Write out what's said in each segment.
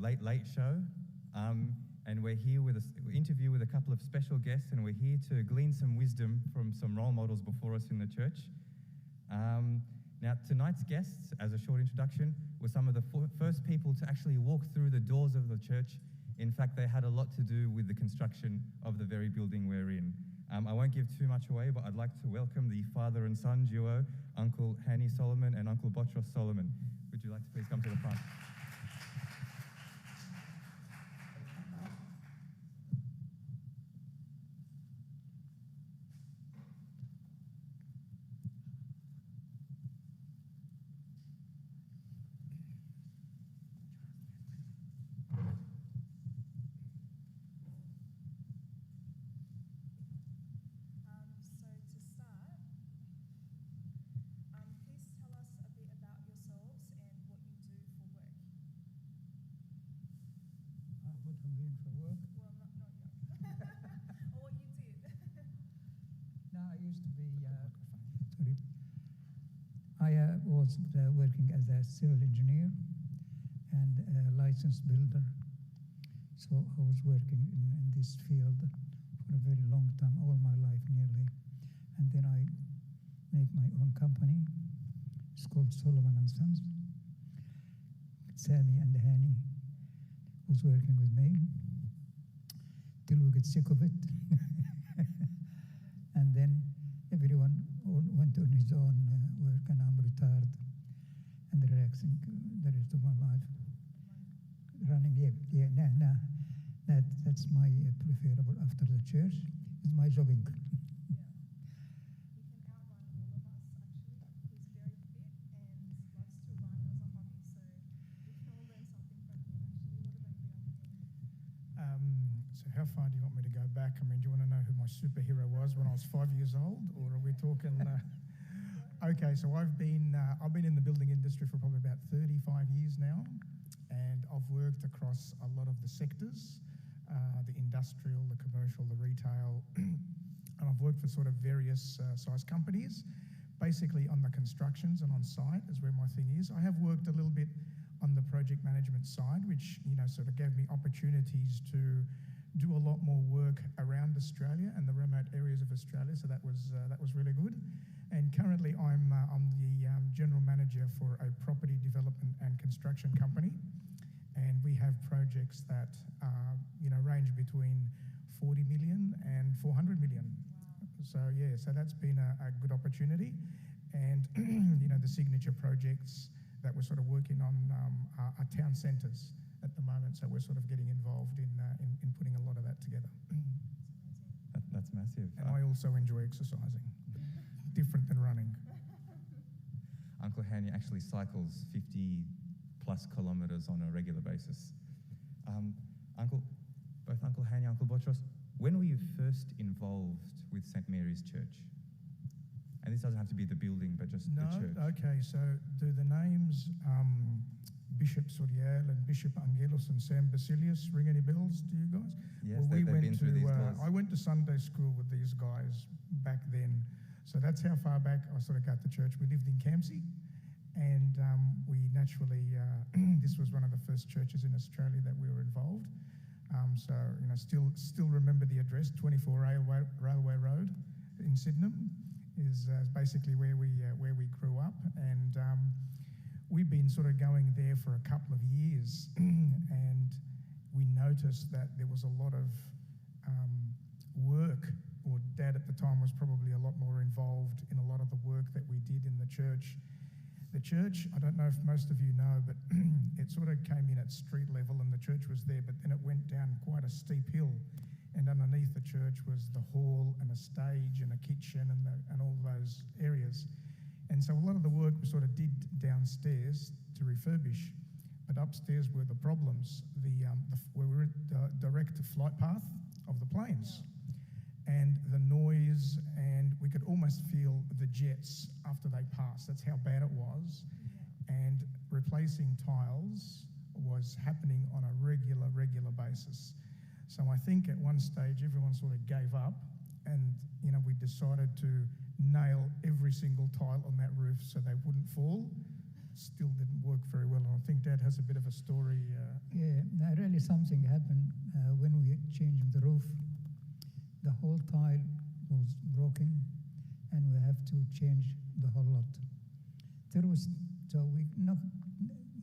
late show, and we're here with an interview with a couple of special guests, and we're here to glean some wisdom from some role models before us in the church. Now, tonight's guests, as a short introduction, were some of the first people to actually walk through the doors of the church. In fact, they had a lot to do with the construction of the very building we're in. I won't give too much away, but I'd like to welcome the father and son duo, Uncle Hany Soliman and Uncle Botros Soliman. Would you like to please come to the front? I was working as a civil engineer and a licensed builder. So I was working in this field for a very long time, all my life nearly. And then I make my own company. It's called Soliman and Sons. Sammy and Hany was working with me till we get sick of it. And then everyone went on his own work, and I'm retired and relaxing the rest of my life. Running, that's my preferable after the church, is my jogging. Yeah. He can outrun all of us, actually. He's very fit and loves to run as a hobby, so we can all learn something from him, actually. What about you, Anthony? So how far do you want me to go back? I mean, do you want to know who my superhero was when I was 5 years old, or are we talking? Okay, so I've been in the building industry for probably about 35 years now, and I've worked across a lot of the sectors, the industrial, the commercial, the retail, and I've worked for sort of various size companies. Basically on the constructions and on site is where my thing is. I have worked a little bit on the project management side, which sort of gave me opportunities to do a lot more work around Australia and the remote areas of Australia, so that was really good. And currently I'm the general manager for a property development and construction company, and we have projects that range between 40 million and 400 million. Wow. So that's been a good opportunity. And the signature projects that we're sort of working on are town centres at the moment, so we're sort of getting involved in putting a lot of that together. That's massive. And I also enjoy exercising, different than running. Uncle Hany actually cycles 50 plus kilometres on a regular basis. Both Uncle Hany, Uncle Botros, when were you first involved with St. Mary's Church? And this doesn't have to be the building, but just the church. Okay, so do the names Bishop Soriel and Bishop Angelos and Sam Basilius ring any bells to you guys? Yes, they've been through these doors. I went to Sunday school with these guys back then, so that's how far back I sort of got to church. We lived in Campsie, and we naturally, this was one of the first churches in Australia that we were involved. Still remember the address, 24 Railway Road in Sydenham is basically where we grew up, and we've been sort of going there for a couple of years, and we noticed that there was a lot of work, or Dad at the time was probably a lot more involved in a lot of the work that we did in the church. The church, I don't know if most of you know, but it sort of came in at street level and the church was there, but then it went down quite a steep hill, and underneath the church was the hall and a stage and a kitchen and all those areas. And so a lot of the work we sort of did downstairs to refurbish, but upstairs were the problems. Where we were at the direct flight path of the planes, and the noise, and we could almost feel the jets after they passed. That's how bad it was. And replacing tiles was happening on a regular basis. So I think at one stage everyone sort of gave up, and we decided to nail every single tile on that roof so they wouldn't fall. Still didn't work very well, and I think Dad has a bit of a story. really something happened when we were changing the roof. The whole tile was broken, and we have to change the whole lot. So we not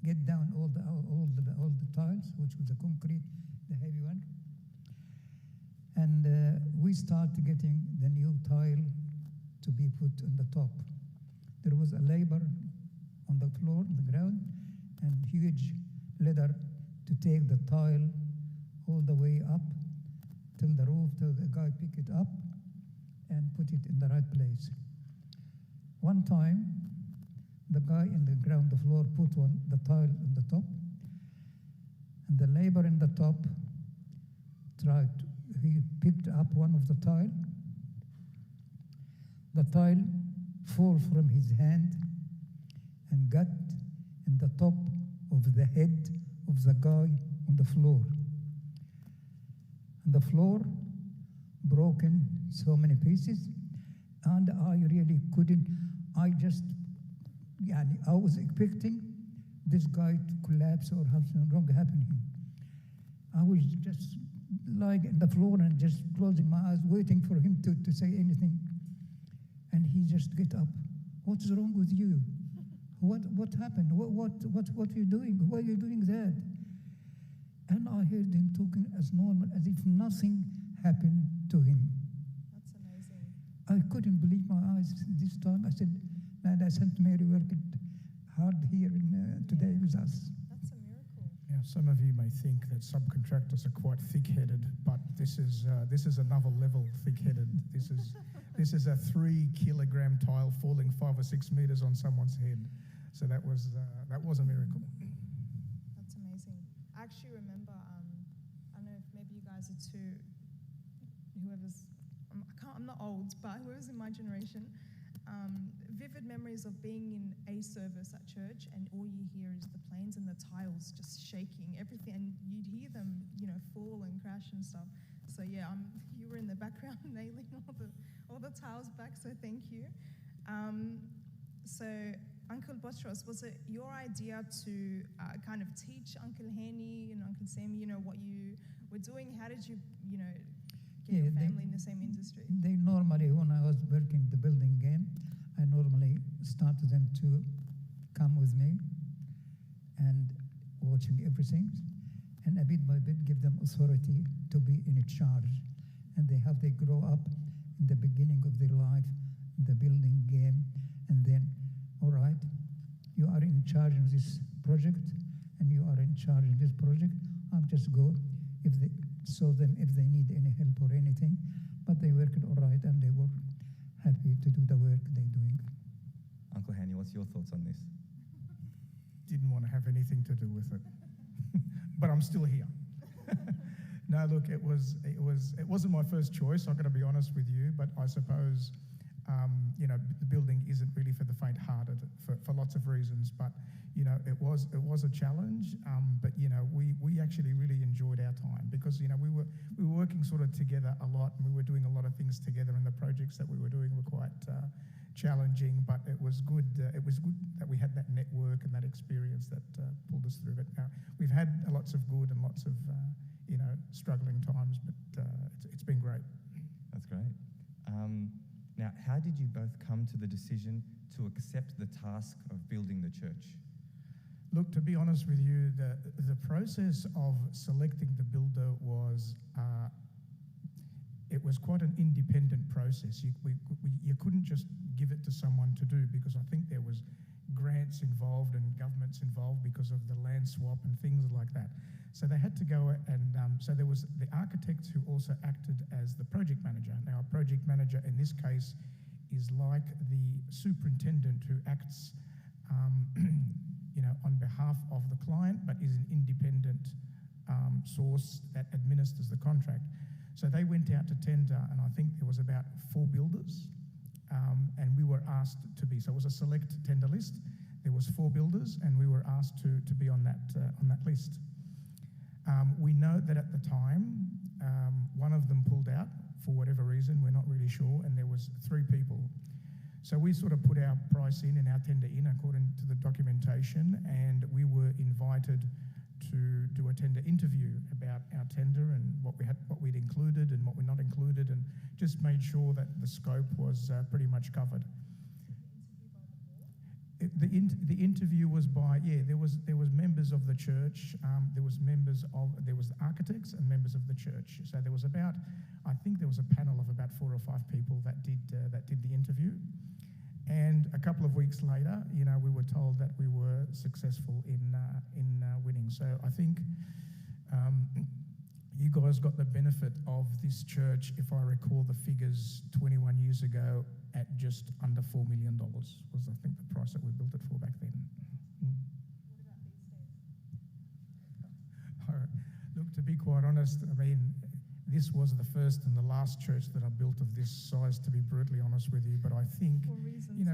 get down all the tiles, which was the concrete, the heavy one, and we start getting the new tile to be put on the top. There was a labor on the floor, on the ground, and huge ladder to take the tile all the way up till the roof, till the guy pick it up and put it in the right place. One time, the guy in the ground, the floor, put the tile on the top, and the labor in the top he picked up one of the tile. The tile fall from his hand and got in the top of the head of the guy on the floor. And the floor broken so many pieces, and I really couldn't. I was expecting this guy to collapse or have something wrong happen to him. I was just lying on the floor and just closing my eyes, waiting for him to say anything. And he just get up. What's wrong with you? What happened? What are you doing? Why are you doing that? And I heard him talking as normal, as if nothing happened to him. That's amazing. I couldn't believe my eyes this time. I said, man, St.Mary worked hard here today with us. That's a miracle. Yeah, some of you may think that subcontractors are quite thick-headed, but this is another level thick-headed. This is a 3-kilogram tile falling 5 or 6 meters on someone's head. So that was a miracle. That's amazing. I actually remember, I don't know if maybe you guys are too, I'm not old, but whoever's in my generation, vivid memories of being in a service at church, and all you hear is the planes and the tiles just shaking, everything, and you'd hear them, fall and crash and stuff. So yeah, you were in the background nailing all the tiles back, so thank you. So Uncle Botros, was it your idea to kind of teach Uncle Hany and Uncle Sammy, what you were doing? How did you, get your family in the same industry? They normally, when I was working the building game, I normally started them to come with me and watching everything, and a bit by bit give them authority to be in charge. And they grow up in the beginning of their life, the building game, and then, all right, you are in charge of this project, and you are in charge of this project. I'll just go if they need any help or anything. But they worked all right, and they were happy to do the work they're doing. Uncle Hany, what's your thoughts on this? Didn't want to have anything to do with it, but I'm still here. No, look, it wasn't my first choice. I've got to be honest with you, but I suppose the building isn't really for the faint-hearted for lots of reasons. But it was a challenge. But we actually really enjoyed our time because we were working sort of together a lot, and we were doing a lot of things together, and the projects that we were doing were quite challenging. But it was good. It was good that we had that network and that experience that pulled us through. But we've had lots of good and lots of struggling times, but it's been great. That's great. Now, how did you both come to the decision to accept the task of building the church? Look, to be honest with you, the process of selecting the builder was it was quite an independent process. You couldn't just give it to someone to do, because I think there was grants involved and governments involved because of the land swap and things like that. So they had to go and so there was the architect who also acted as the project manager. Now, a project manager in this case is like the superintendent who acts on behalf of the client, but is an independent source that administers the contract. So they went out to tender, and I think there was about 4 builders, and we were asked to be. So it was a select tender list. There was 4 builders, and we were asked to be on that list. We know that at the time, one of them pulled out for whatever reason. We're not really sure, and there was 3 people. So we sort of put our price in and our tender in according to the documentation, and we were invited to do a tender interview about our tender and what we'd included and what we're not included, and just made sure that the scope was pretty much covered. The interview was by, there was members of the church, there was architects and members of the church. So there was I think there was a panel of about 4 or 5 people that did the interview. And a couple of weeks later, we were told that we were successful in winning. So I think you guys got the benefit of this church, if I recall the figures 21 years ago, at just under $4 million was, I think, the price that we built it for back then. What about these days? Look, to be quite honest, I mean, this was the first and the last church that I built of this size, to be brutally honest with you. But I think, For reasons.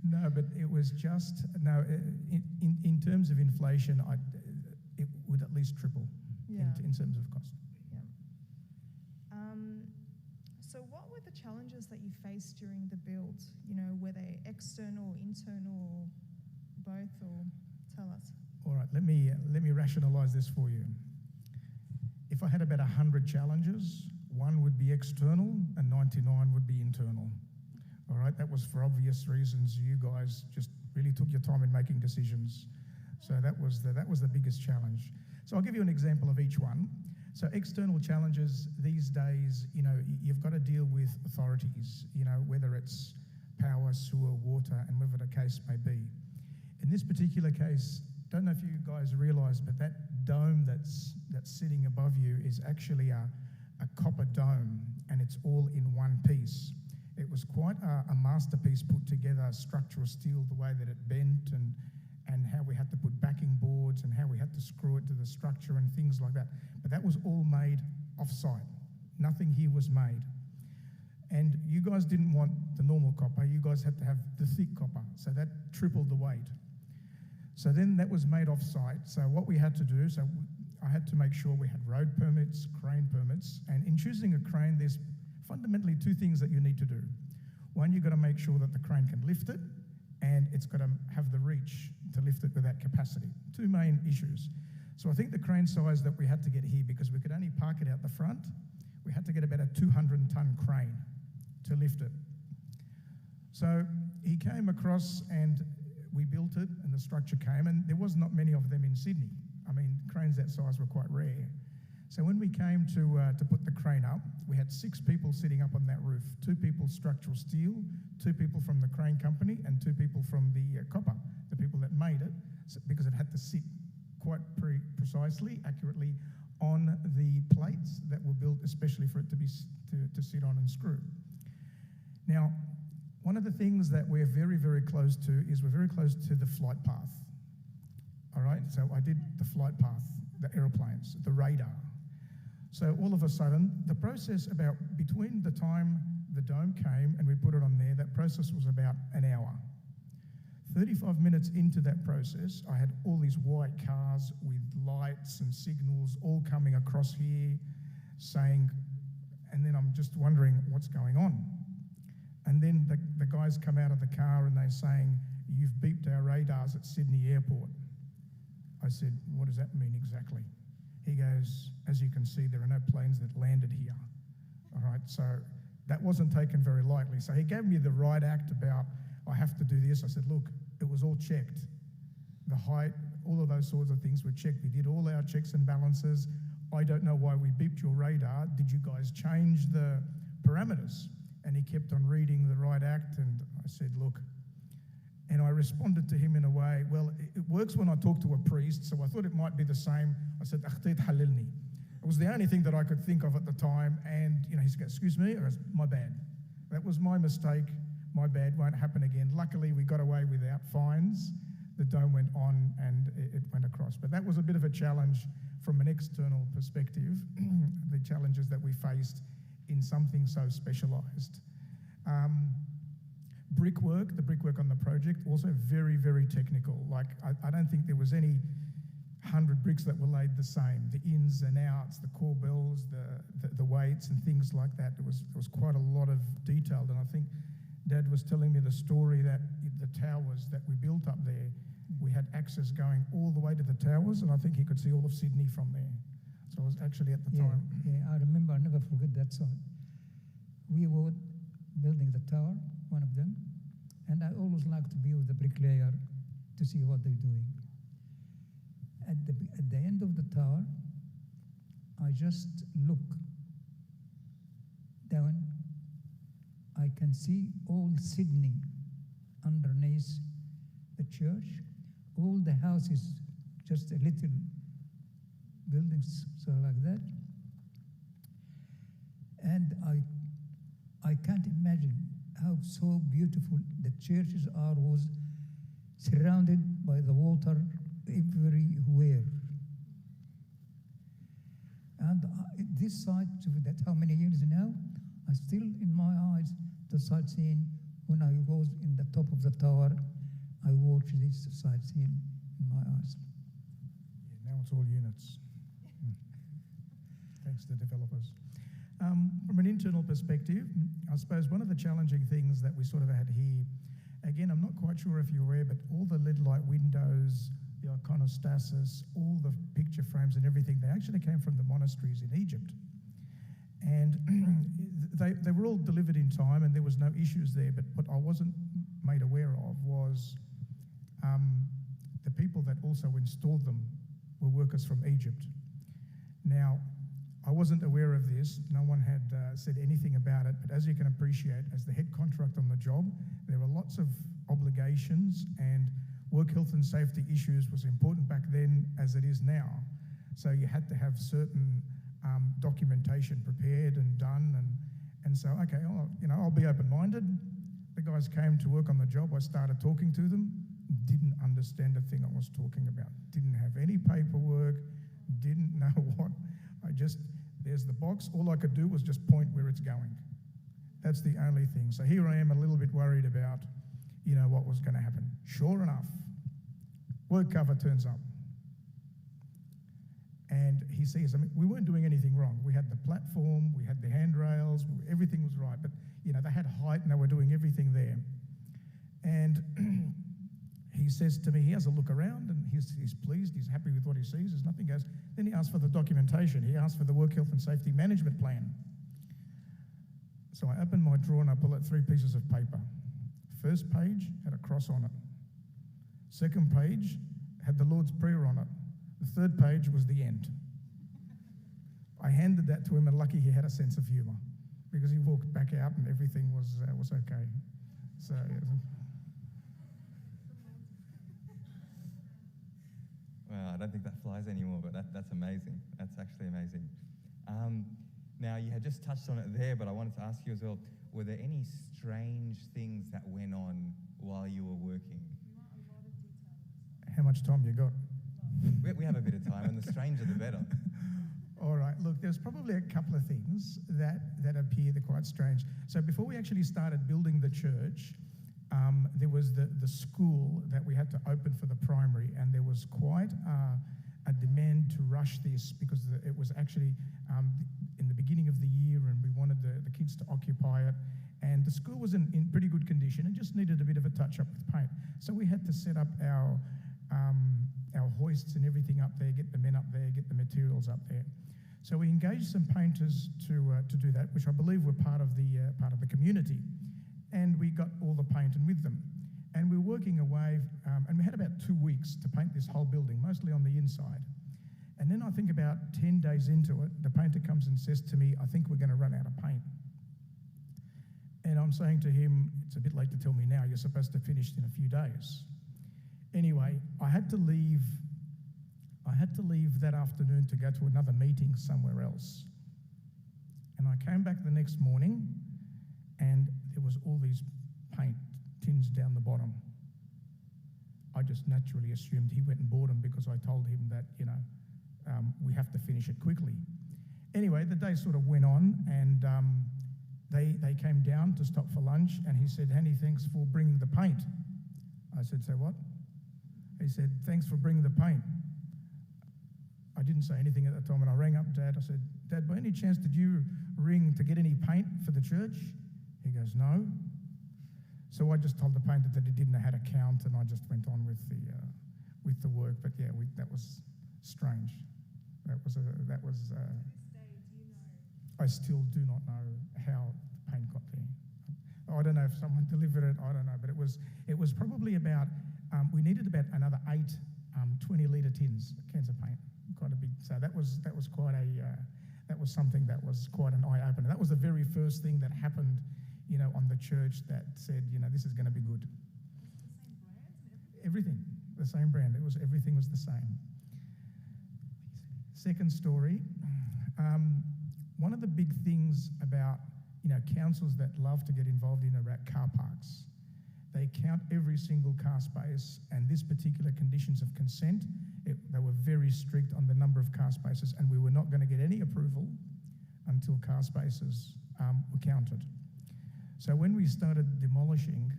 no, but it was just, in terms of inflation, it would at least triple in terms of cost. Yeah. So what were the challenges that you faced during the build? Were they external, internal, or both, or tell us? All right, let me rationalise this for you. If I had about 100 challenges, 1 would be external and 99 would be internal. All right, that was for obvious reasons. You guys just really took your time in making decisions. So that was the biggest challenge. So I'll give you an example of each one. So external challenges these days, you've got to deal with authorities, whether it's power, sewer, water, and whatever the case may be. In this particular case, don't know if you guys realise, but that dome that's sitting above you is actually a copper dome, and it's all in one piece. It was quite a masterpiece put together, structural steel, the way that it bent, and how we had to put backing boards and how we had to screw it to the structure and things like that. But that was all made off-site. Nothing here was made. And you guys didn't want the normal copper. You guys had to have the thick copper, so that tripled the weight. So then that was made off-site. So what we had to do, I had to make sure we had road permits, crane permits, and in choosing a crane, there's fundamentally 2 things that you need to do. One, you've got to make sure that the crane can lift it, and it's got to have the reach to lift it with that capacity. 2 main issues. So I think the crane size that we had to get here, because we could only park it out the front, we had to get about a 200-ton crane to lift it. So he came across and we built it, and the structure came, and there was not many of them in Sydney. I mean, cranes that size were quite rare. So when we came to put the crane up, we had 6 people sitting up on that roof, 2 people structural steel, 2 people from the crane company, and 2 people from the copper, the people that made it, because it had to sit quite precisely, accurately on the plates that were built especially for it to sit on and screw. Now, one of the things that we're very, very close to is we're very close to the flight path. All right, so I did the flight path, the aeroplanes, the radar. So all of a sudden, the process between the time the dome came and we put it on there, that process was about an hour. 35 minutes into that process, I had all these white cars with lights and signals all coming across here saying, and then I'm just wondering what's going on. And then the guys come out of the car and they're saying, "You've beeped our radars at Sydney Airport." I said, "What does that mean exactly?" He goes, "As you can see, there are no planes that landed here." All right, so that wasn't taken very lightly. So he gave me the right act about, I have to do this. I said, "Look, it was all checked. The height, all of those sorts of things were checked. We did all our checks and balances. I don't know why we beeped your radar. Did you guys change the parameters?" And he kept on reading the right act, and I said, "Look," and I responded to him in a way, well, it works when I talk to a priest, so I thought it might be the same. I said, "Akhtit halilni." It was the only thing that I could think of at the time, and he said, "Excuse me," or "My bad. That was my mistake, my bad, won't happen again." Luckily, we got away without fines. The dome went on and it went across. But that was a bit of a challenge from an external perspective, the challenges that we faced in something so specialised. Brickwork, the brickwork on the project, also very, very technical. Like, I don't think there was any 100 bricks that were laid the same. The ins and outs, the core bells, the weights and things like that. There was quite a lot of detail. And I think Dad was telling me the story that the towers that we built up there, we had access going all the way to the towers, and I think he could see all of Sydney from there. So I was actually at the time. Yeah, I remember, I never forget that site. We were building the tower, one of them, and I always like to be with the bricklayer to see what they're doing. At the end of the tower, I just look down. I can see all Sydney underneath the church, all the houses, just a little buildings, so like that. And I can't imagine how so beautiful the churches are, was surrounded by the water everywhere. And this site, that's how many years now, I still in my eyes, the sightseeing, when I was in the top of the tower, I watched this sightseeing in my eyes. Yeah, now it's all units. Thanks to developers. From an internal perspective, I suppose one of the challenging things that we sort of had here, again, I'm not quite sure if you're aware, but all the lead light windows, the iconostasis, all the picture frames and everything, they actually came from the monasteries in Egypt. And they were all delivered in time and there was no issues there, but what I wasn't made aware of was the people that also installed them were workers from Egypt. Now, I wasn't aware of this. No one had said anything about it, but as you can appreciate, as the head contractor on the job, there were lots of obligations, and work health and safety issues was important back then as it is now. So you had to have certain documentation prepared and done, and so, okay, I'll be open-minded. The guys came to work on the job. I started talking to them, didn't understand a thing I was talking about, didn't have any paperwork, didn't know what. There's the box. All I could do was just point where it's going. That's the only thing. So here I am a little bit worried about, what was going to happen. Sure enough, work cover turns up. And he says, we weren't doing anything wrong. We had the platform, we had the handrails, everything was right. But, they had height and they were doing everything there. And he says to me, he has a look around and he's pleased, he's happy with what he sees, there's nothing goes. Then he asks for the documentation. He asks for the work health and safety management plan. So I open my drawer and I pull out 3 pieces of paper. First page had a cross on it. Second page had the Lord's Prayer on it. The third page was the end. I handed that to him, and lucky he had a sense of humour, because he walked back out and everything was okay. So. Well, I don't think that flies anymore, but that's amazing. That's actually amazing. Now, you had just touched on it there, but I wanted to ask you as well, were there any strange things that went on while you were working? We want a lot of detail. How much time you got? We have a bit of time, and the stranger the better. All right, look, there's probably a couple of things that appear they're quite strange. So before we actually started building the church, there was the school that we had to open for the primary, and there was quite a demand to rush this because it was actually in the beginning of the year, and we wanted the kids to occupy it. And the school was in pretty good condition and just needed a bit of a touch-up with paint. So we had to set up our hoists and everything up there, get the men up there, get the materials up there. So we engaged some painters to do that, which I believe were part of the community. And we got all the paint and with them. And we were working away, and we had about 2 weeks to paint this whole building, mostly on the inside. And then I think about 10 days into it, the painter comes and says to me, I think we're going to run out of paint. And I'm saying to him, it's a bit late to tell me now, you're supposed to finish in a few days. Anyway, I had to leave that afternoon to go to another meeting somewhere else. And I came back the next morning, and there was all these paint tins down the bottom. I just naturally assumed he went and bought them because I told him that, we have to finish it quickly. Anyway, the day sort of went on, and they came down to stop for lunch, and he said, Hany, thanks for bringing the paint. I said, say what? He said, thanks for bringing the paint. I didn't say anything at the time, and I rang up Dad. I said, Dad, by any chance did you ring to get any paint for the church? He goes, no. So I just told the painter that he didn't know how to count, and I just went on with with the work. But yeah, that was strange. That was To this day, do you know? I still do not know how the paint got there. I don't know if someone delivered it. I don't know, but it was probably about. We needed about another 8 20-litre tins, cans of paint, quite a big. So that was quite a. That was something that was quite an eye opener. That was the very first thing that happened, on the church that said, this is going to be good. It's the same brands and everything? Everything, the same brand. Everything was the same. Second story. One of the big things about councils that love to get involved in about car parks, they count every single car space, and this particular conditions of consent, they were very strict on the number of car spaces, and we were not going to get any approval until car spaces were counted. So when we started demolishing,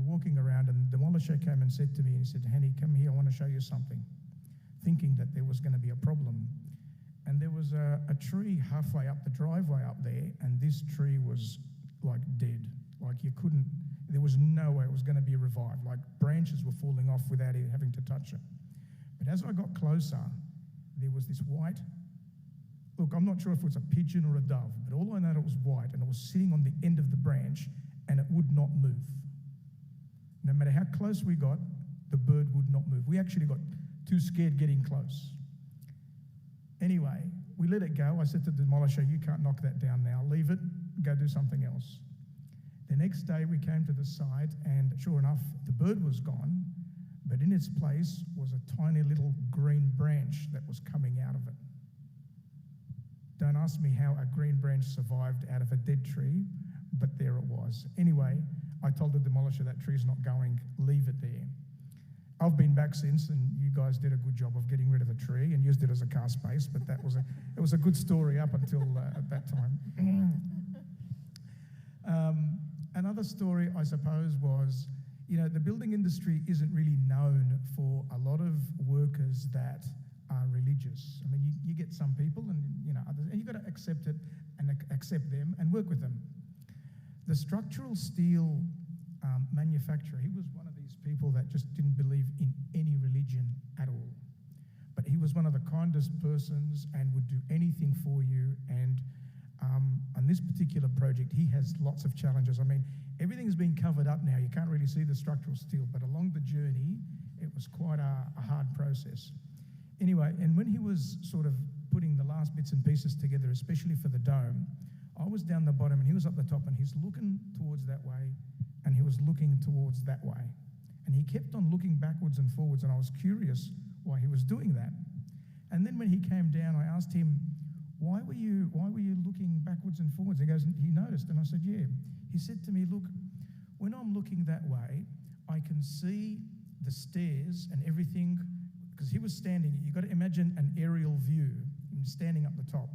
walking around, and the demolisher came and said to me, and he said, "Hany, come here, I want to show you something," thinking that there was going to be a problem. And there was a tree halfway up the driveway up there, and this tree was like dead. Like there was no way it was going to be revived. Like branches were falling off without even having to touch it. But as I got closer, there was this white, look, I'm not sure if it was a pigeon or a dove, but all I know it was white, and it was sitting on the end of the branch, and it would not move. No matter how close we got, the bird would not move. We actually got too scared getting close. Anyway, we let it go. I said to the demolisher, "You can't knock that down now. Leave it, go do something else." The next day we came to the site, and sure enough, the bird was gone, but in its place was a tiny little green branch that was coming out of it. Don't ask me how a green branch survived out of a dead tree, but there it was. Anyway, I told the demolisher that tree's not going, leave it there. I've been back since, and you guys did a good job of getting rid of the tree and used it as a car space, but it was a good story up until at that time. Another story, I suppose, was, the building industry isn't really known for a lot of workers that are religious. I mean, you get some people and, others, and you've got to accept it and accept them and work with them. The structural steel manufacturer, he was one of these people that just didn't believe in any religion at all. But he was one of the kindest persons and would do anything for you. And on this particular project, he has lots of challenges. I mean, everything's been covered up now. You can't really see the structural steel, but along the journey, it was quite a hard process. Anyway, and when he was sort of putting the last bits and pieces together, especially for the dome, I was down the bottom and he was up the top, and he's looking towards that way and he was looking towards that way. And he kept on looking backwards and forwards, and I was curious why he was doing that. And then when he came down, I asked him, why were you looking backwards and forwards? He goes, he noticed, and I said, yeah. He said to me, look, when I'm looking that way, I can see the stairs and everything, because he was standing, you've got to imagine an aerial view, him standing up the top.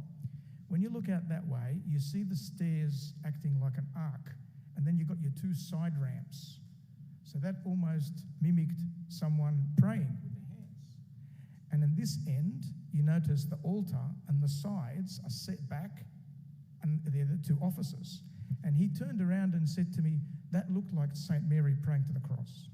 When you look out that way, you see the stairs acting like an arc, and then you've got your 2 side ramps. So that almost mimicked someone praying with their hands. And in this end, you notice the altar and the sides are set back, and they're the 2 offices. And he turned around and said to me, that looked like St.Mary praying to the cross.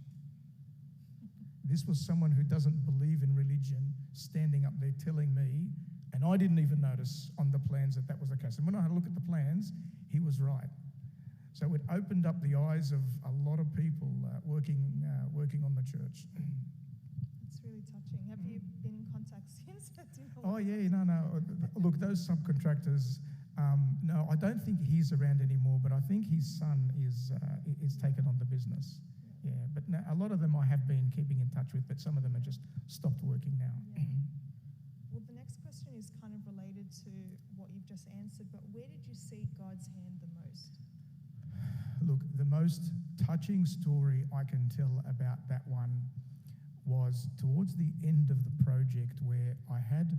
This was someone who doesn't believe in religion standing up there telling me, and I didn't even notice on the plans that was the case. And when I had a look at the plans, he was right. So it opened up the eyes of a lot of people working on the church. It's really touching. Have you been in contact since? Oh yeah, no. Look, those subcontractors. No, I don't think he's around anymore. But I think his son is taken on the business. Yeah, but no, a lot of them I have been keeping in touch with, but some of them have just stopped working now. Yeah. Well, the next question is kind of related to what you've just answered, but where did you see God's hand the most? Look, the most touching story I can tell about that one was towards the end of the project, where I had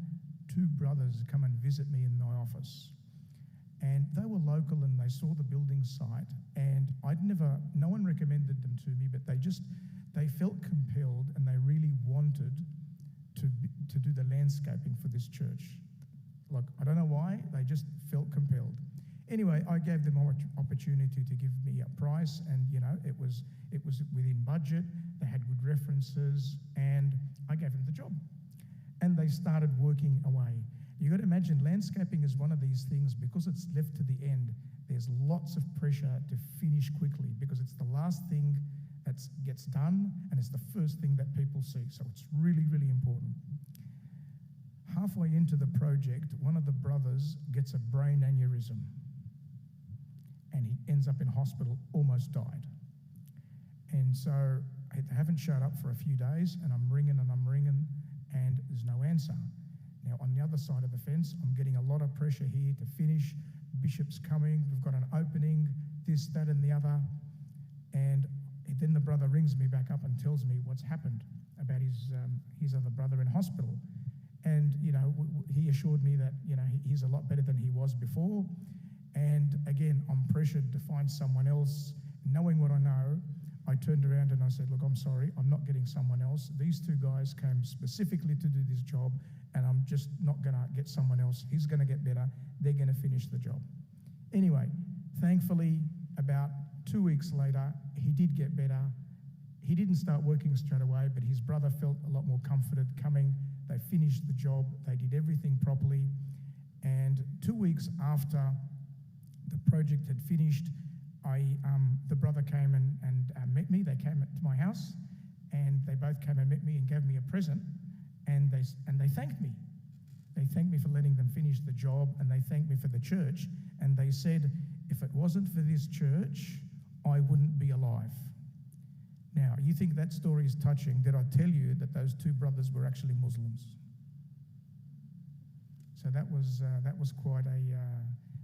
2 brothers come and visit me in my office. And they were local and they saw the building site, and no one recommended them to me, but they felt compelled, and they really wanted to do the landscaping for this church. Look, I don't know why, they just felt compelled. Anyway, I gave them opportunity to give me a price, and it was within budget. They had good references, and I gave them the job. And they started working away. You got to imagine, landscaping is one of these things, because it's left to the end. There's lots of pressure to finish quickly because it's the last thing that gets done, and it's the first thing that people see. So it's really, really important. Halfway into the project, one of the brothers gets a brain aneurysm, and he ends up in hospital, almost died. And so I haven't showed up for a few days, and I'm ringing, and there's no answer. Now, on the other side of the fence, I'm getting a lot of pressure here to finish. Bishop's coming, we've got an opening, this, that, and the other. And then the brother rings me back up and tells me what's happened about his other brother in hospital. And, he assured me that, he's a lot better than he was before. And again, I'm pressured to find someone else. Knowing what I know, I turned around and I said, look, I'm sorry, I'm not getting someone else. These two guys came specifically to do this job, and I'm just not going to get someone else. He's going to get better. They're going to finish the job. Anyway, thankfully, about 2 weeks later, he did get better. He didn't start working straight away, but his brother felt a lot more comforted coming. They finished the job. They did everything properly. And 2 weeks after the project had finished, the brother came and met me. They came to my house, and they both came and met me and gave me a present, and they thanked me. They thanked me for letting them finish the job, and they thanked me for the church, and they said, if it wasn't for this church, I wouldn't be alive. Now, you think that story is touching. Did I tell you that those two brothers were actually Muslims? So that was quite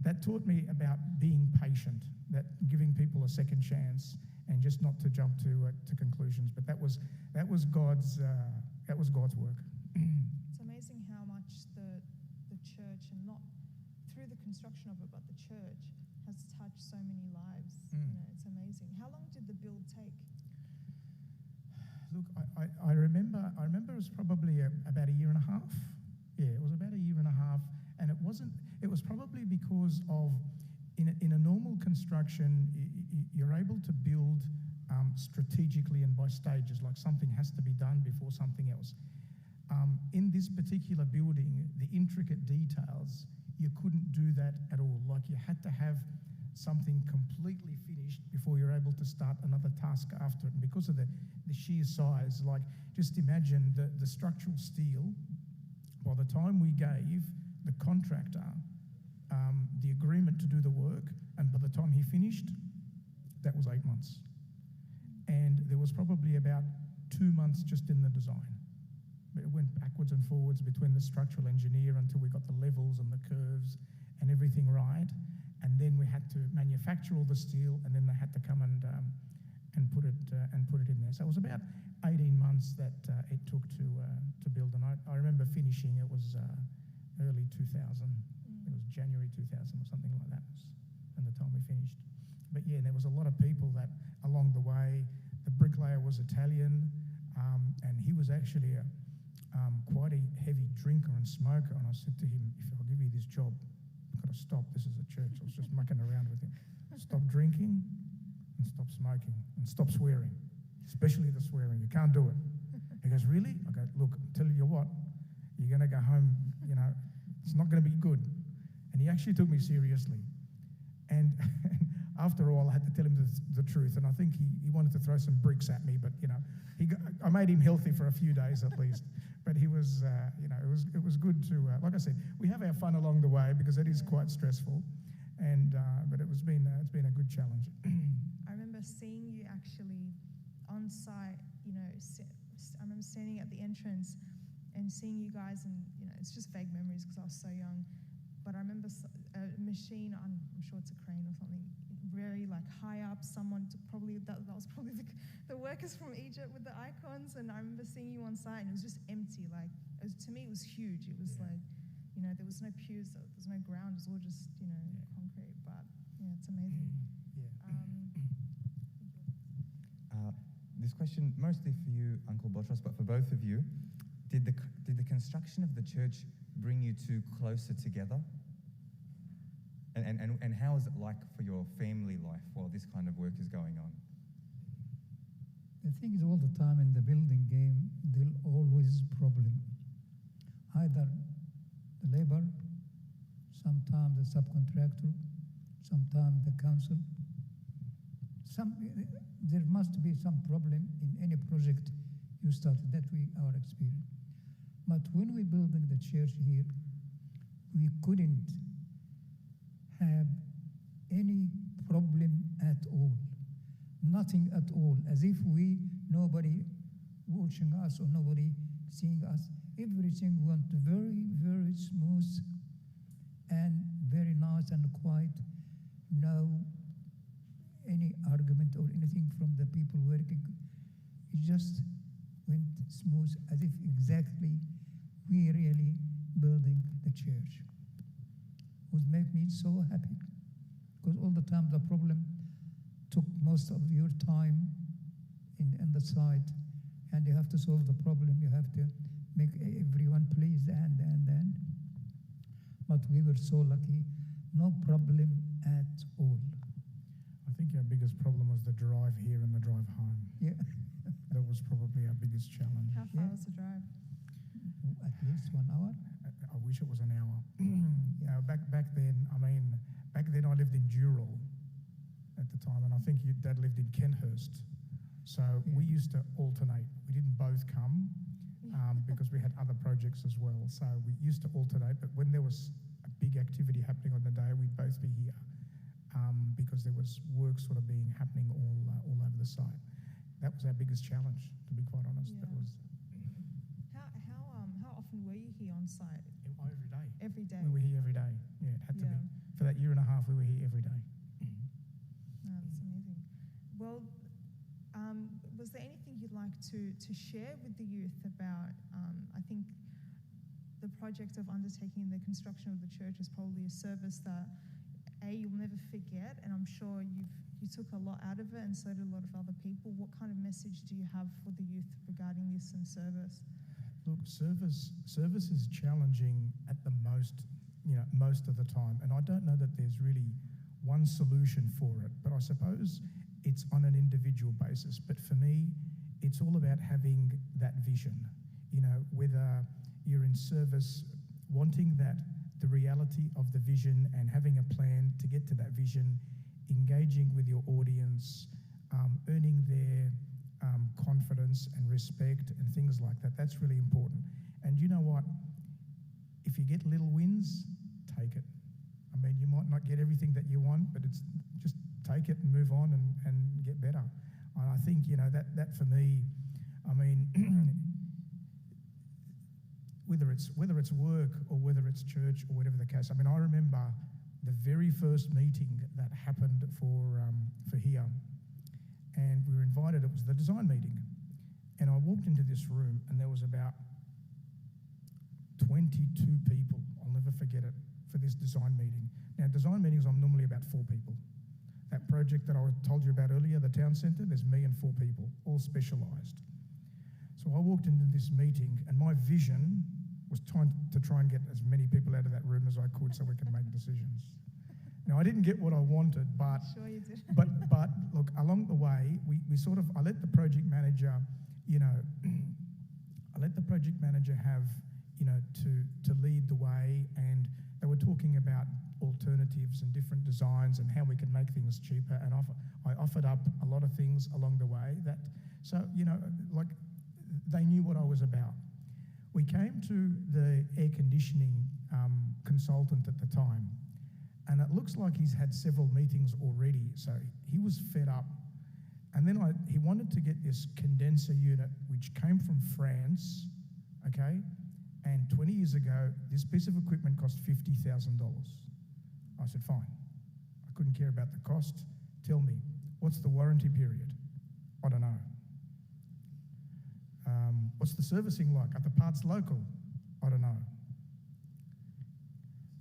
that taught me about being patient, that giving people a second chance, and just not to jump to conclusions. But that was God's work. It's amazing how much the church, and not through the construction of it, but the church has touched so many lives. It's amazing. How long did the build take? Look, I remember it was probably about a year and a half. Yeah, it was about a year and a half, and it was probably because of, in a normal construction, you're able to build strategically and by stages, like something has to be done before something else. In this particular building, the intricate details, you couldn't do that at all. Like, you had to have something completely finished before you're able to start another task after it. And because of the sheer size, like, just imagine the structural steel. By the time we gave the contractor the agreement to do the work, and by the time he finished, that was 8 months. And there was probably about 2 months just in the design. It went backwards and forwards between the structural engineer until we got the levels and the curves and everything right. And then we had to manufacture all the steel, and then they had to come and put it in there. So it was about 18 months that it took to build. And I remember finishing. It was early 2000. It was January 2000 or something like that was when the time we finished. But yeah, there was a lot of people that along the way. The bricklayer was Italian, and he was actually quite a heavy drinker and smoker. And I said to him, if I'll give you this job, I've got to stop. This is a church. I was just mucking around with him. Stop drinking and stop smoking and stop swearing, especially the swearing. You can't do it. He goes, really? I go, look, I'll tell you what, you're going to go home, it's not going to be good. And he actually took me seriously. And after all, I had to tell him the truth. And I think he wanted to throw some bricks at me, but, I made him healthy for a few days at least. But he was, it was good to, like I said, we have our fun along the way because it is quite stressful. And but it's been a good challenge. I remember seeing you actually on site. I remember standing at the entrance and seeing you guys, and it's just vague memories because I was so young. But I remember a machine. I'm sure it's a crane or something. Very high up. Someone that was probably the workers from Egypt with the icons. And I remember seeing you on site, and it was just empty. To me, it was huge. It was there was no pews, there was no ground. It was all just concrete. But it's amazing. This question mostly for you, Uncle Botros, but for both of you, did the construction of the church bring you two closer together? And how is it like for your family life while this kind of work is going on? The thing is, all the time in the building game, there'll always problem. Either the labor, sometimes the subcontractor, sometimes the council. There must be some problem in any project you started. That we our experience. But when we building the church here, we couldn't have any problem at all. Nothing at all, as if nobody watching us or nobody seeing us. Everything went very, very smooth and very nice and quiet. No any argument or anything from the people working. It just went smooth, as if exactly we really building the church. It would make me so happy, because all the time the problem took most of your time in the site, and you have to solve the problem, you have to make everyone pleased, and. But we were so lucky, no problem at all. I think our biggest problem was the drive here and the drive home. Yeah, That was probably our biggest challenge. How far Yeah. was the drive? at least 1 hour. I wish it was an hour. Back then, I lived in Dural at the time, and I think your dad lived in Kenhurst. So we used to alternate. We didn't both come because we had other projects as well. So we used to alternate, but when there was a big activity happening on the day, we'd both be here because there was work sort of happening all over the site. That was our biggest challenge, to be quite honest. Yeah. That was How often were you here on site? every day. Every day. We were here every day. Yeah, it had to Yeah. be. For that year and a half, we were here every day. No, that's amazing. Well, was there anything you'd like to share with the youth about, I think the project of undertaking the construction of the church is probably a service that, you'll never forget, and I'm sure you took a lot out of it, and so did a lot of other people. What kind of message do you have for the youth regarding this and service? Look, service is challenging at the most of the time, and I don't know that there's really one solution for it, but I suppose it's on an individual basis. But for me, it's all about having that vision. Whether you're in service, wanting that the reality of the vision and having a plan to get to that vision, engaging with your audience, earning their confidence and respect and things like that. That's really important. And you know what? If you get little wins, take it. You might not get everything that you want, but it's just take it and move on and get better. And I think, that for me, whether it's work or whether it's church or whatever the case. I remember the very first meeting that happened for here, and we were invited. It was the design meeting, and I walked into this room, and there was about 22 people. I'll never forget it, for this design meeting. Now, design meetings, I'm normally about 4 people. That project that I told you about earlier, the town centre, there's me and 4 people, all specialised. So I walked into this meeting, and my vision was to try and get as many people out of that room as I could so we could make decisions. Now, I didn't get what I wanted, but Sure you did. but look, along the way, I let the project manager, have, to lead the way, and they were talking about alternatives and different designs and how we could make things cheaper, and I offered up a lot of things along the way they knew what I was about. We came to the air conditioning consultant at the time, and it looks like he's had several meetings already, so he was fed up. And then he wanted to get this condenser unit, which came from France, okay? And 20 years ago, this piece of equipment cost $50,000. I said, fine. I couldn't care about the cost. Tell me, what's the warranty period? I don't know. What's the servicing like? Are the parts local? I don't know.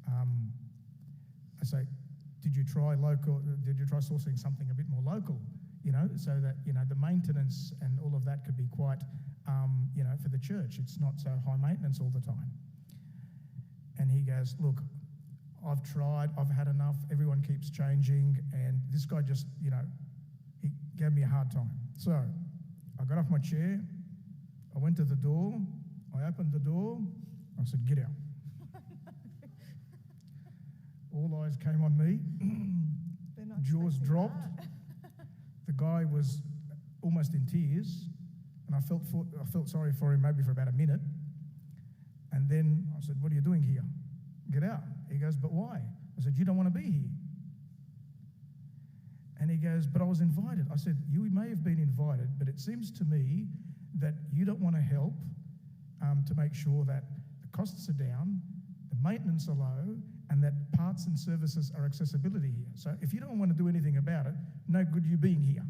I say, did you try sourcing something a bit more local, so that, the maintenance and all of that could be quite, for the church, it's not so high maintenance all the time. And he goes, look, I've tried, I've had enough, everyone keeps changing, and this guy just, he gave me a hard time. So I got off my chair, I went to the door, I opened the door, I said, get out. All eyes came on me, They're not jaws expecting dropped. that. The guy was almost in tears, and I felt sorry for him maybe for about a minute. And then I said, what are you doing here? Get out. He goes, but why? I said, you don't want to be here. And he goes, but I was invited. I said, you may have been invited, but it seems to me that you don't want to help to make sure that the costs are down, the maintenance are low, and that parts and services are accessibility here. So if you don't want to do anything about it, no good you being here.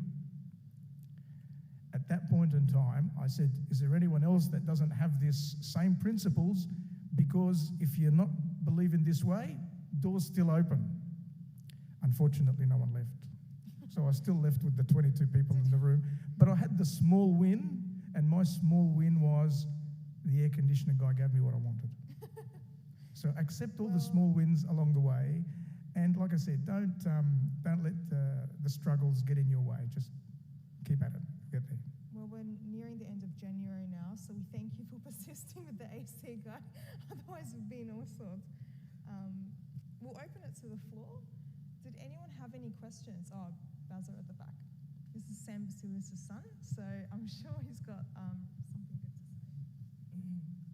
At that point in time, I said, is there anyone else that doesn't have this same principles? Because if you're not believing this way, doors still open. Unfortunately, no one left. So I was still left with the 22 people in the room. But I had the small win, and my small win was the air conditioner guy gave me what I wanted. So accept all the small wins along the way. And like I said, don't let the struggles get in your way. Just keep at it. Get there. Well, we're nearing the end of January now, so we thank you for persisting with the AC guy. Otherwise, we've been all sorts. We'll open it to the floor. Did anyone have any questions? Oh, Basil at the back. This is Sam Basilis' son, so I'm sure he's got something good to say. Do we have another mic?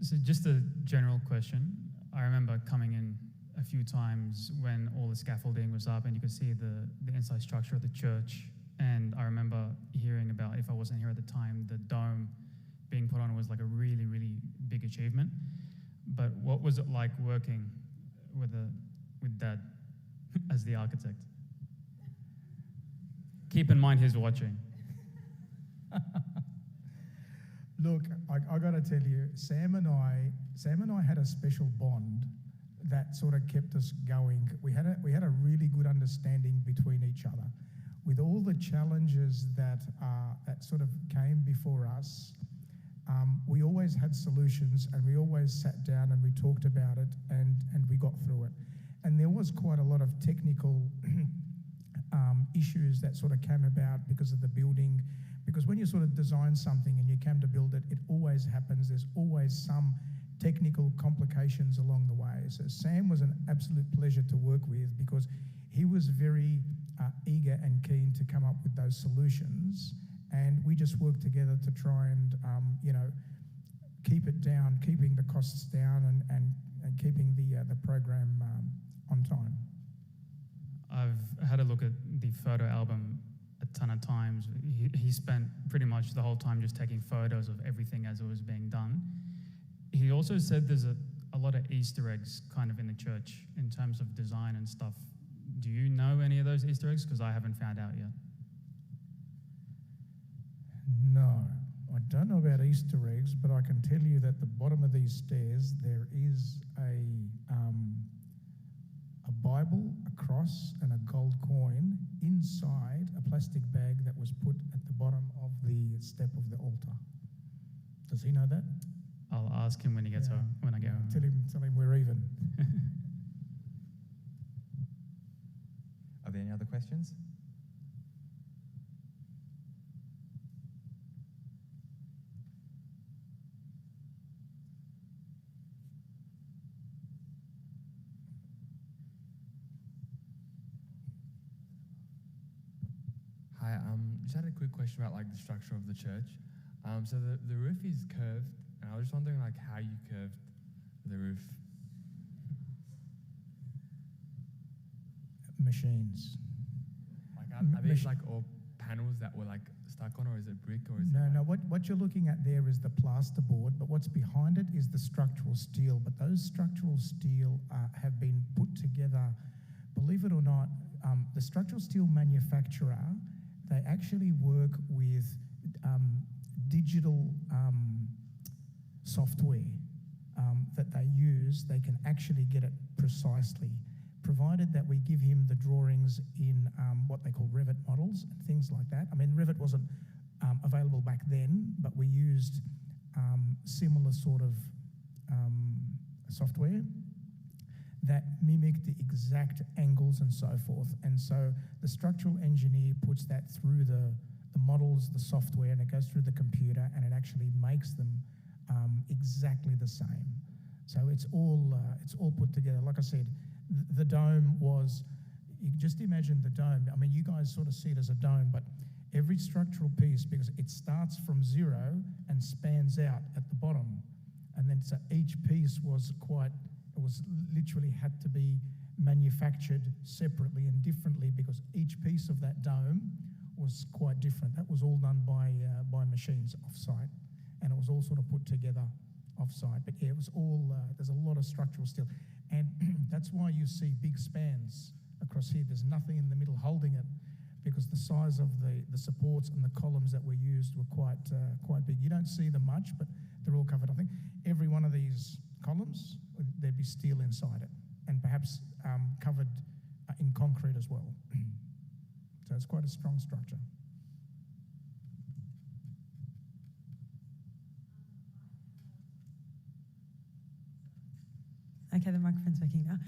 So just a general question. I remember coming in a few times when all the scaffolding was up and you could see the inside structure of the church. And I remember hearing about, if I wasn't here at the time, the dome being put on was like a really, really big achievement. But what was it like working with Dad as the architect? Keep in mind he's watching. Look, I got to tell you, Sam and I had a special bond that sort of kept us going. We had a really good understanding between each other. With all the challenges that sort of came before us, we always had solutions, and we always sat down and we talked about it, and we got through it. And there was quite a lot of technical issues that sort of came about because of the building. Because when you sort of design something and you come to build it, it always happens. There's always some technical complications along the way. So Sam was an absolute pleasure to work with because he was very eager and keen to come up with those solutions. And we just worked together to try and, keep it down, keeping the costs down and keeping the program on time. I've had a look at the photo album a ton of times. He spent pretty much the whole time just taking photos of everything as it was being done. He also said there's a lot of Easter eggs kind of in the church in terms of design and stuff. Do you know any of those Easter eggs? Because I haven't found out yet. No, I don't know about Easter eggs, but I can tell you that at the bottom of these stairs there is a Bible, a cross, and a gold coin inside a plastic bag that was put at the bottom of the step of the altar. Does he know that? I'll ask him when he gets home, when I get home. Tell him we're even. Are there any other questions? Hi, just had a quick question about like the structure of the church. So the roof is curved, and I was just wondering like how you curved the roof. Machines. Like are these like all panels that were like stuck on, or is it brick, or is it No. What you're looking at there is the plasterboard, but what's behind it is the structural steel. But those structural steel have been put together. Believe it or not, the structural steel manufacturer, they actually work with digital software that they use. They can actually get it precisely, provided that we give him the drawings in what they call Revit models. models and things like that. I mean, Revit wasn't available back then, but we used similar sort of software that mimicked the exact angles and so forth. And so the structural engineer puts that through the models, the software, and it goes through the computer, and it actually makes them exactly the same. So it's all put together. Like I said, the dome was, you can just imagine the dome. I mean, you guys sort of see it as a dome, but every structural piece, because it starts from zero and spans out at the bottom. And then so each piece was literally had to be manufactured separately and differently, because each piece of that dome was quite different. That was all done by machines off-site, and it was all sort of put together off-site. But yeah, it was all, there's a lot of structural steel. And that's why you see big spans across here. There's nothing in the middle holding it, because the size of the supports and the columns that were used were quite big. You don't see them much, but they're all covered. I think every one of these columns, there'd be steel inside it, and perhaps covered in concrete as well. So it's quite a strong structure. Okay, the microphone's working now.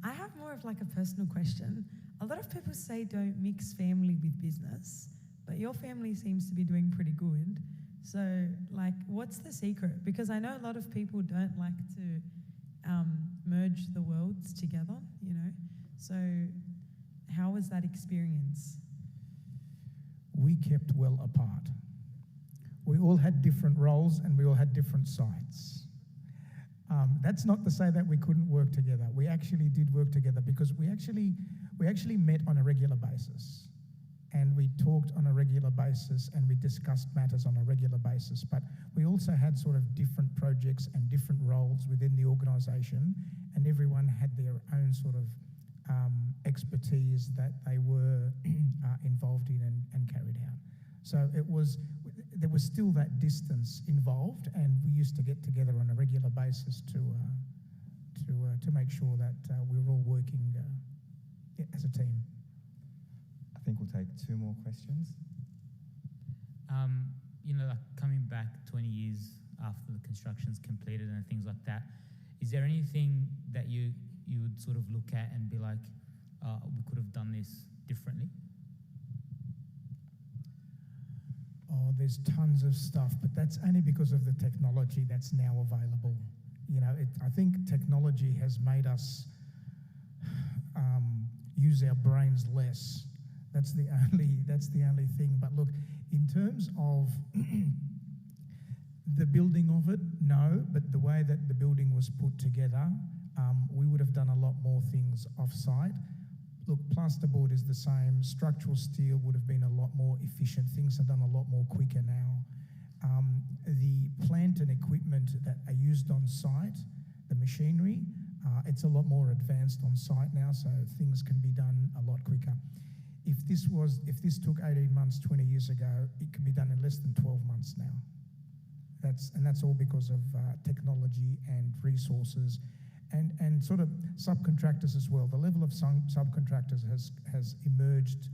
I have more of like a personal question. A lot of people say don't mix family with business, but your family seems to be doing pretty good. So, like, what's the secret? Because I know a lot of people don't like to merge the worlds together, you know? So, how was that experience? We kept well apart. We all had different roles and we all had different sides. That's not to say that we couldn't work together. We actually did work together, because we actually met on a regular basis, and we talked on a regular basis, and we discussed matters on a regular basis. But we also had sort of different projects and different roles within the organisation, and everyone had their own sort of expertise that they were involved in and carried out. So there was still that distance involved, and we used to get together on a regular basis to make sure that we were all working as a team. I think we'll take two more questions. Like coming back 20 years after the construction's completed and things like that, is there anything that you would sort of look at and be like, we could have done this differently? Oh, there's tons of stuff, but that's only because of the technology that's now available. I think technology has made us use our brains less. That's the only thing. But look, in terms of the building of it, no. But the way that the building was put together, we would have done a lot more things off-site. Look, plasterboard is the same. Structural steel would have been a lot more efficient. Things are done a lot more quicker now. The plant and equipment that are used on site, the machinery, it's a lot more advanced on site now, so things can be done a lot quicker. If this took 18 months 20 years ago, it could be done in less than 12 months now. That's all because of technology and resources. And sort of subcontractors as well. The level of subcontractors has emerged,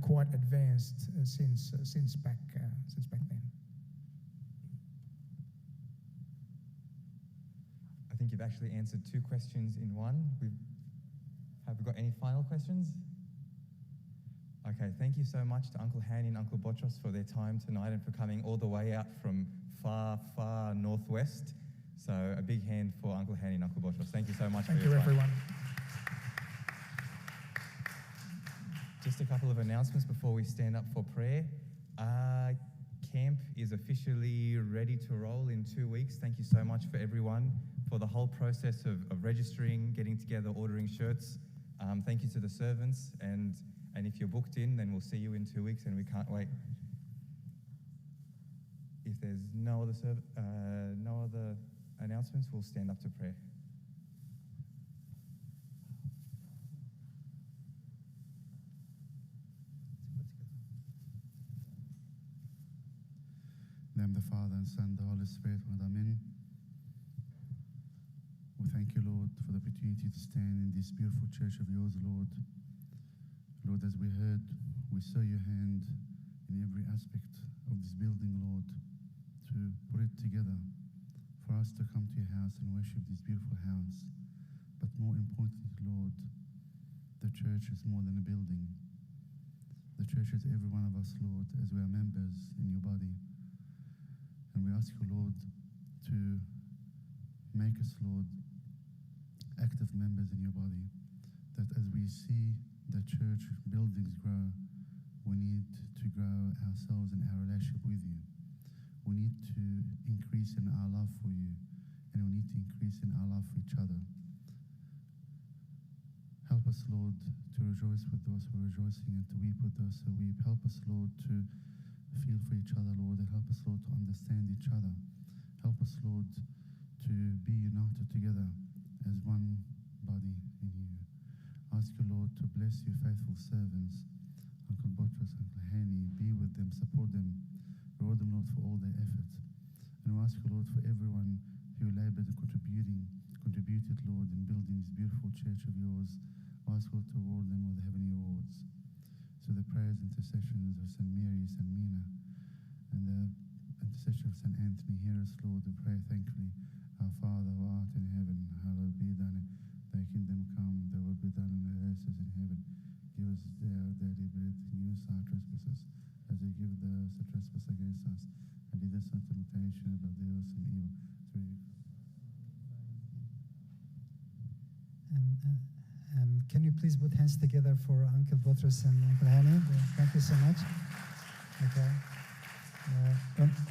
quite advanced since back then. I think you've actually answered two questions in one. Have we got any final questions? Okay, thank you so much to Uncle Hany and Uncle Botros for their time tonight and for coming all the way out from far, far northwest. So a big hand for Uncle Hany and Uncle Botros. Thank you so much for your time. Thank you, everyone. Just a couple of announcements before we stand up for prayer. Camp is officially ready to roll in 2 weeks. Thank you so much for everyone for the whole process of registering, getting together, ordering shirts. Thank you to the servants, and if you're booked in, then we'll see you in 2 weeks, and we can't wait. If there's no other announcements, we'll stand up to prayer. Name the Father and Son, the Holy Spirit, Amen. We thank you, Lord, for the opportunity to stand in this beautiful church of yours, Lord. Lord, as we heard we saw your hand in every aspect of this building, Lord, to put it together for us to come to your house and worship this beautiful house. But more importantly, Lord, the church is more than a building. The church is every one of us, Lord, as we are members in your body. And we ask you, Lord, to make us, Lord, active members in your body, that as we see the church buildings grow, we need to grow ourselves in our relationship with you. We need to increase in our love for you, and we need to increase in our love for each other. Help us, Lord, to rejoice with those who are rejoicing and to weep with those who weep. Help us, Lord, to feel for each other, Lord, and help us, Lord, to understand each other. Help us, Lord, to be united together as one body in you. Ask you, Lord, to bless your faithful servants, Uncle Botros, Uncle Hany. Be with them, support them, reward them, Lord, for all their effort. And we ask you, Lord, for everyone who labored and contributed, Lord, in building this beautiful church of yours. I ask you, Lord, to reward them with the heavenly awards. So the prayers and intercessions of St.Mary St.Mina and the intercession of St. Anthony, hear us, Lord, we pray thankfully. Our Father who art in heaven, hallowed be thy name. Thy kingdom come, thy will be done on earth as in heaven. Give us our daily bread, and forgive us our trespasses, as we give those that trespass against us. And lead us not into temptation, but deliver us from evil. Can you please put hands together for Uncle Botros and Uncle Hany? Thank you so much. Okay.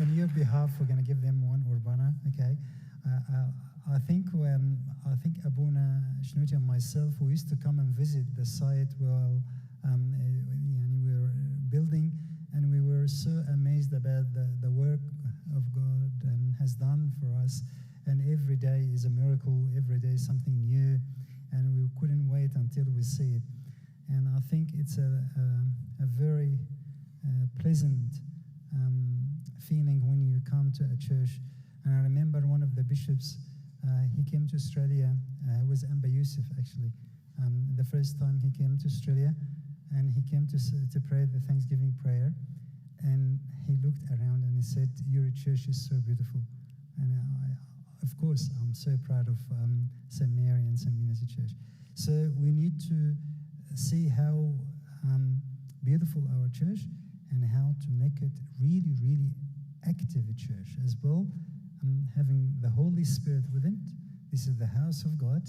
On your behalf, we're going to give them one urbana. Okay. I think Abuna Shnuti and myself, we used to come and visit the site while we were building, and we were so amazed about the work of God and has done for us. And every day is a miracle. Every day is something new, and we couldn't wait until we see it. And I think it's a very pleasant feeling when you come to a church. And I remember one of the bishops, he came to Australia. It was Amba Yusuf, actually. The first time he came to Australia, and he came to pray the Thanksgiving prayer. And he looked around and he said, "Your church is so beautiful." And of course, I'm so proud of St. Mary and St. Mina's church. So we need to see how beautiful our church and how to make it really, really active church as well. Having the Holy Spirit within it. This is the house of God,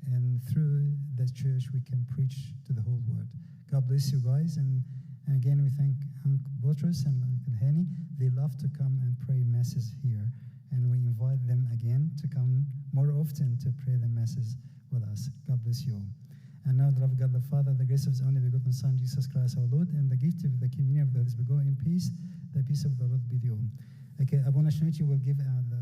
and through the church we can preach to the whole world. God bless you guys, and again we thank Uncle Botros and Uncle Hany. They love to come and pray masses here, and we invite them again to come more often to pray the masses with us. God bless you all. And now the love of God the Father, the grace of His only begotten Son, Jesus Christ our Lord, and the gift of the communion of the Holy Spirit, go in peace. The peace of the Lord be with you all. Okay, Abuna Shnuti will give out the